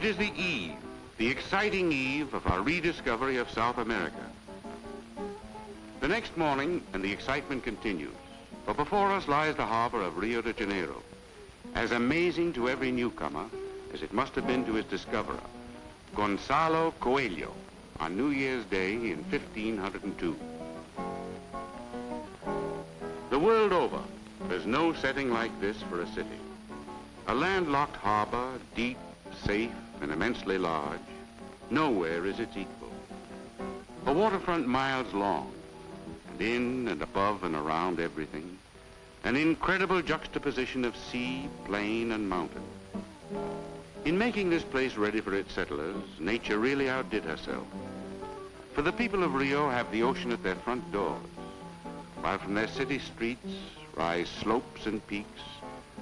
It is the eve, the exciting eve of our rediscovery of South America. The next morning, and the excitement continues. For before us lies the harbor of Rio de Janeiro, as amazing to every newcomer as it must have been to his discoverer, Gonzalo Coelho, on New Year's Day in 1502. The world over, there's no setting like this for a city. A landlocked harbor, deep, safe, and immensely large. Nowhere is its equal. A waterfront miles long, and in and above and around everything, an incredible juxtaposition of sea, plain, and mountain. In making this place ready for its settlers, nature really outdid herself. For the people of Rio have the ocean at their front doors, while from their city streets rise slopes and peaks,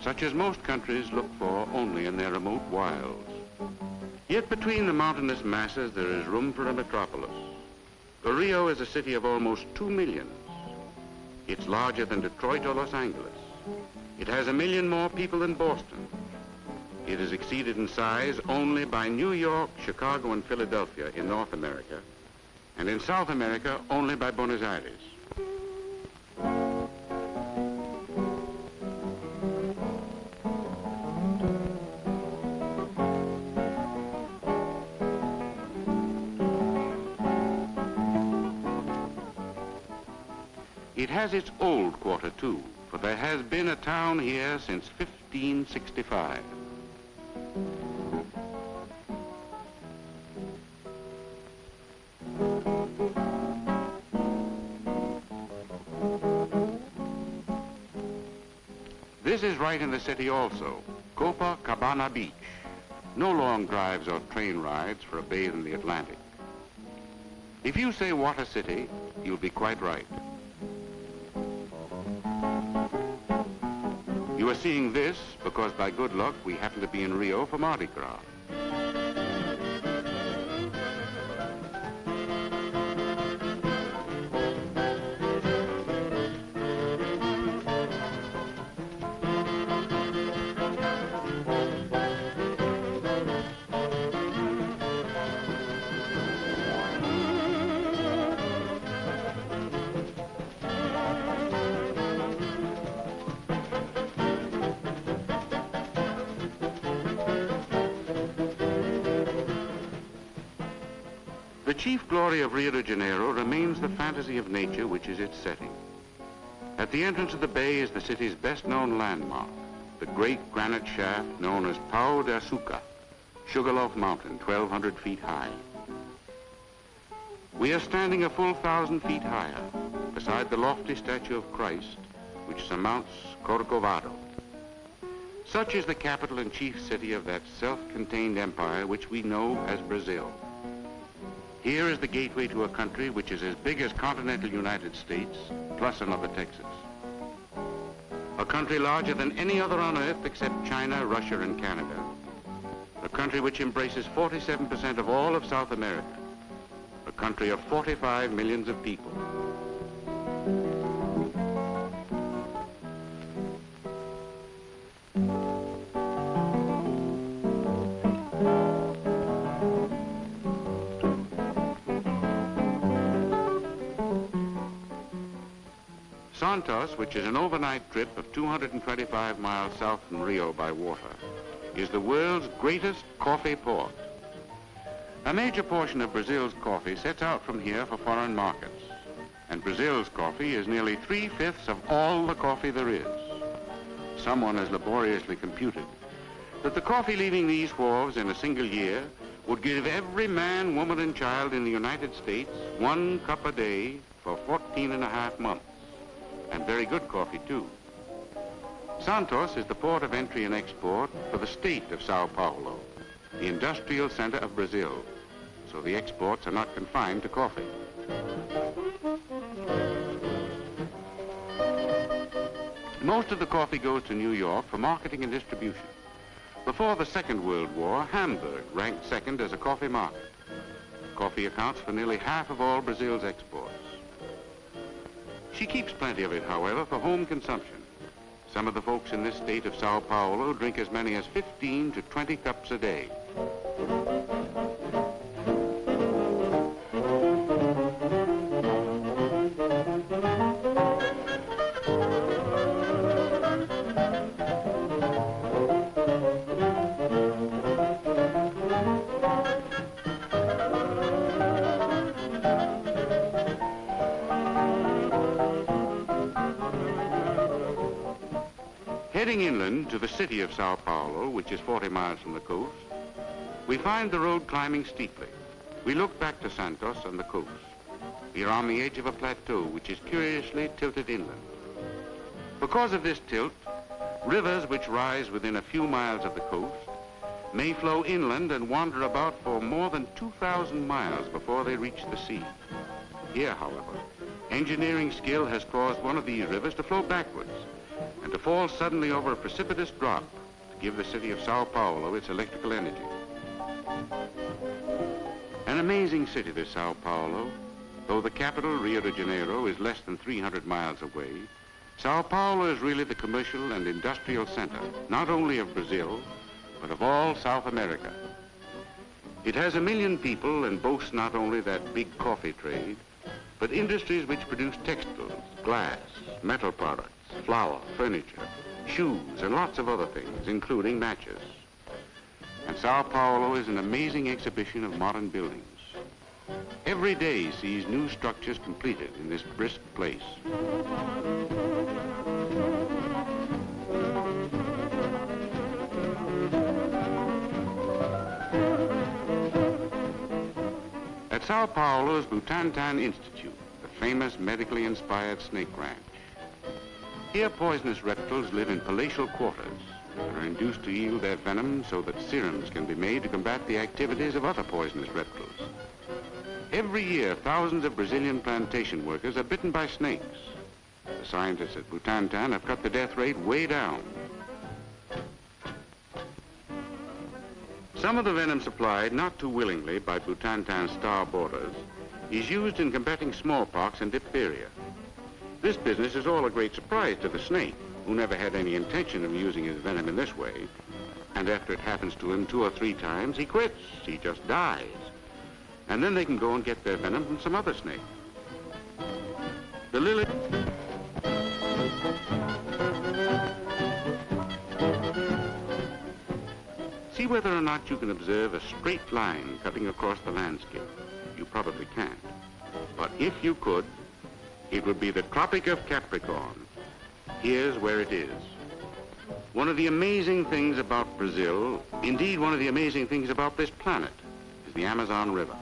such as most countries look for only in their remote wilds. Yet between the mountainous masses there is room for a metropolis. For Rio is a city of almost 2 millions. It's larger than Detroit or Los Angeles. It has 1 million more people than Boston. It is exceeded in size only by New York, Chicago, and Philadelphia in North America, and in South America only by Buenos Aires. It has its old quarter, too, for there has been a town here since 1565. This is right in the city also, Copacabana Beach. No long drives or train rides for a bathe in the Atlantic. If you say what a city, you'll be quite right. You are seeing this because by good luck we happen to be in Rio for Mardi Gras. The chief glory of Rio de Janeiro remains the fantasy of nature which is its setting. At the entrance of the bay is the city's best-known landmark, the great granite shaft known as Pau de Açúcar, Sugarloaf Mountain, 1,200 feet high. We are standing a full 1,000 feet higher, beside the lofty statue of Christ, which surmounts Corcovado. Such is the capital and chief city of that self-contained empire which we know as Brazil. Here is the gateway to a country which is as big as continental United States, plus another Texas. A country larger than any other on earth except China, Russia, and Canada. A country which embraces 47% of all of South America. A country of 45 millions of people. Santos, which is an overnight trip of 225 miles south from Rio by water, is the world's greatest coffee port. A major portion of Brazil's coffee sets out from here for foreign markets, and Brazil's coffee is nearly 3/5 of all the coffee there is. Someone has laboriously computed that the coffee leaving these wharves in a single year would give every man, woman, and child in the United States 1 cup a day for 14.5 months. And very good coffee, too. Santos is the port of entry and export for the state of São Paulo, the industrial center of Brazil, so the exports are not confined to coffee. Most of the coffee goes to New York for marketing and distribution. Before the Second World War, Hamburg ranked second as a coffee market. Coffee accounts for nearly half of all Brazil's exports. She keeps plenty of it, however, for home consumption. Some of the folks in this state of São Paulo drink as many as 15 to 20 cups a day. Heading inland to the city of Sao Paulo, which is 40 miles from the coast, we find the road climbing steeply. We look back to Santos and the coast. We are on the edge of a plateau which is curiously tilted inland. Because of this tilt, rivers which rise within a few miles of the coast may flow inland and wander about for more than 2,000 miles before they reach the sea. Here, however, engineering skill has caused one of these rivers to flow backwards and to fall suddenly over a precipitous drop to give the city of Sao Paulo its electrical energy. An amazing city, this Sao Paulo. Though the capital, Rio de Janeiro, is less than 300 miles away, Sao Paulo is really the commercial and industrial center, not only of Brazil, but of all South America. It has 1 million people and boasts not only that big coffee trade, but industries which produce textiles, glass, metal products, flour, furniture, shoes, and lots of other things, including matches. And Sao Paulo is an amazing exhibition of modern buildings. Every day sees new structures completed in this brisk place. At Sao Paulo's Butantan Institute, the famous medically inspired snake ranch. Here poisonous reptiles live in palatial quarters and are induced to yield their venom so that serums can be made to combat the activities of other poisonous reptiles. Every year, thousands of Brazilian plantation workers are bitten by snakes. The scientists at Butantan have cut the death rate way down. Some of the venom supplied, not too willingly, by Butantan's star boarders is used in combating smallpox and diphtheria. This business is all a great surprise to the snake, who never had any intention of using his venom in this way. And after it happens to him 2 or 3 times, he quits. He just dies. And then they can go and get their venom from some other snake. The lily... See whether or not you can observe a straight line cutting across the landscape. You probably can't. But if you could, it would be the Tropic of Capricorn. Here's where it is. One of the amazing things about Brazil, indeed one of the amazing things about this planet, is the Amazon River.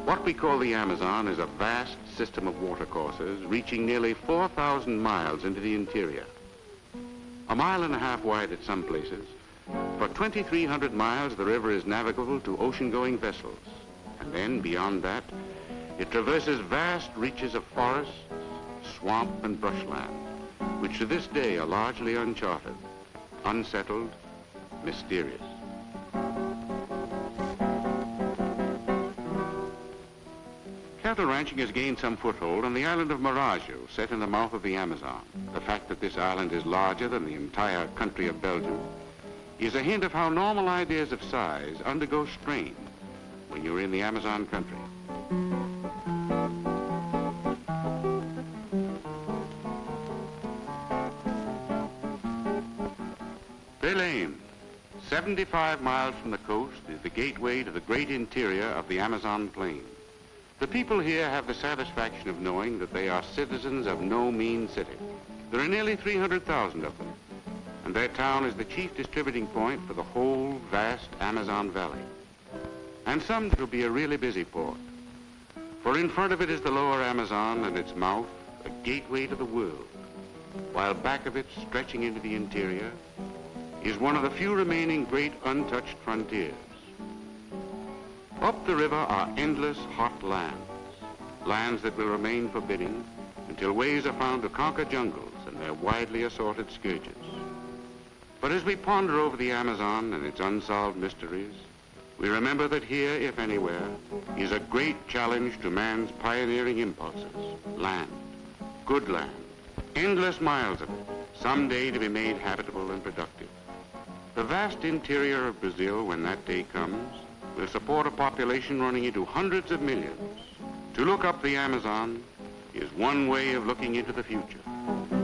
What we call the Amazon is a vast system of watercourses reaching nearly 4,000 miles into the interior. 1.5 miles wide at some places. For 2,300 miles, the river is navigable to ocean-going vessels. And then, beyond that, it traverses vast reaches of forests, swamp, and brushland, which to this day are largely uncharted, unsettled, mysterious. Cattle ranching has gained some foothold on the island of Marajo, set in the mouth of the Amazon. The fact that this island is larger than the entire country of Belgium is a hint of how normal ideas of size undergo strain when you're in the Amazon country. Belém, 75 miles from the coast, is the gateway to the great interior of the Amazon plain. The people here have the satisfaction of knowing that they are citizens of no mean city. There are nearly 300,000 of them, and their town is the chief distributing point for the whole vast Amazon Valley. And someday it'll be a really busy port, for in front of it is the lower Amazon and its mouth, a gateway to the world, while back of it, stretching into the interior, is one of the few remaining great untouched frontiers. Up the river are endless hot lands, lands that will remain forbidding until ways are found to conquer jungles and their widely assorted scourges. But as we ponder over the Amazon and its unsolved mysteries, we remember that here, if anywhere, is a great challenge to man's pioneering impulses. Land, good land, endless miles of it, someday to be made habitable and productive. The vast interior of Brazil, when that day comes, will support a population running into hundreds of millions. To look up the Amazon is one way of looking into the future.